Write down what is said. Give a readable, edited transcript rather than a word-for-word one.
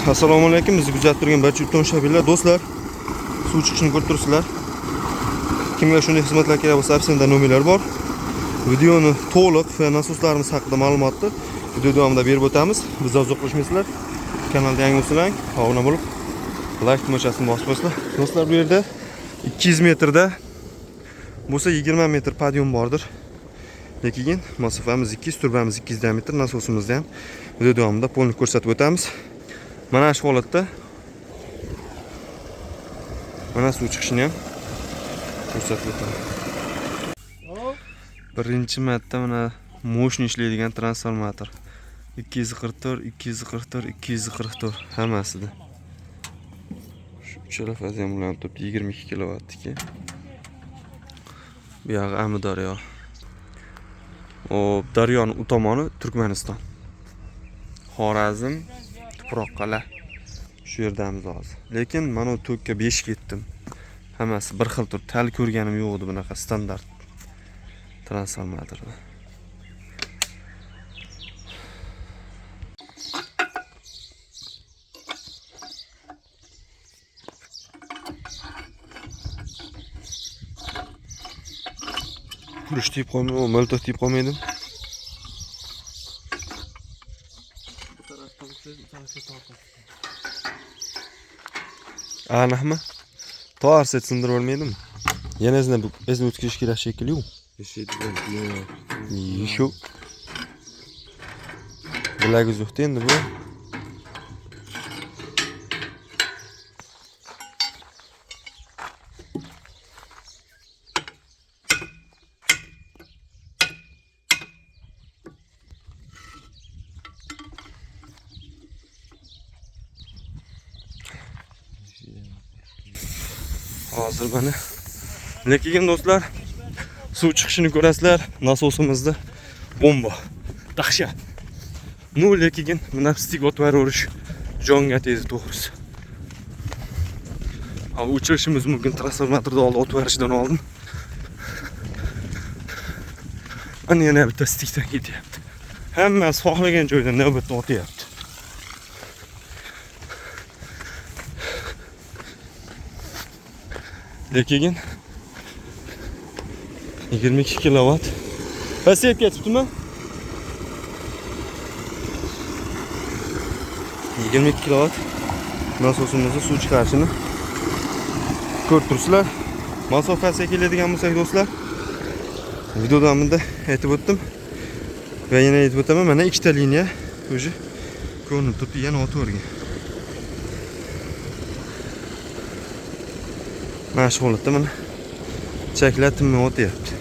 Assalomu alaykum. Bizni kuzatib turgan barcha tomoshabinlar, do'stlar, suv chiqishini ko'rib turibsizlar. Kimga shunday xizmatlar kerak bo'lsa, opsiyada nomerlar bor. Videoni to'liq va nasoslarimiz haqida ma'lumotni video davomida berib o'tamiz. Bizdan uzoqlashmaysizlar. Kanalga yangi bo'lsanglar, obuna bo'lib, like tugmachasini bosib qo'yinglar. Do'stlar, bu yerda 200 metrda bo'lsa 20 metr podium bordir. Lekin masofamiz 200, turbamiz 200 diametr, nasosimizni ham video davomida to'liq ko'rsatib o'tamiz. Mana shu holatda mana suv chiqishini ham ko'rsatib o'taman. Birinchi marta mana moshni ishlaydigan transformator. 244, 244, 244 hammasida. Shu uchala fazi ham bilan turibdi 22 kilovatniki. Bu yog'i Amudaryo. O daryoning u tomoni Turkmaniston. Xorazm, Tuproqqal'a. Shu yerdamiz hozir. Lekin mana bu to'kka 5 ketdim. Hammasi bir xil turibdi. Hali ko'rganim yo'q edi bunaqa standart transformatorni. Kurush deyib qolmaydi, miltiq deyib qolmaydi. Anahmi? To'g'ri sindirib olmaydimi? Yana ezni o'tkazish kerak shekilli-ku. Shu. Bilagi yo'qda endi bu. Hozir mana. Lekin do'stlar, suv chiqishini ko'rasizlar, nasosimizda bomba. Dahshat. Nu lekin mana stik o'taverish jonga tegdi to'g'risi. Ha, o'chirishimiz mumkin transformatorda oldi o'taverishdan oldin. Ana yana bitta stikdan ketyapti. Hammasi xohlagan joydan navbatda o'tyapti. Lekin 22 kilovat. Pasayib ketibdimi? 22 kilovat nasosimizni suv chiqarishini ko'rib turibsizlar. Masofasiga keladigan bo'lsak do'stlar, video davomida aytib o'tdim va yana aytib o'taman. Mana ikkita liniya o'zi ko'rinib turibdi, yana o'tavergan. Mana shu holatda mana chaklar tinmay o'tyapti.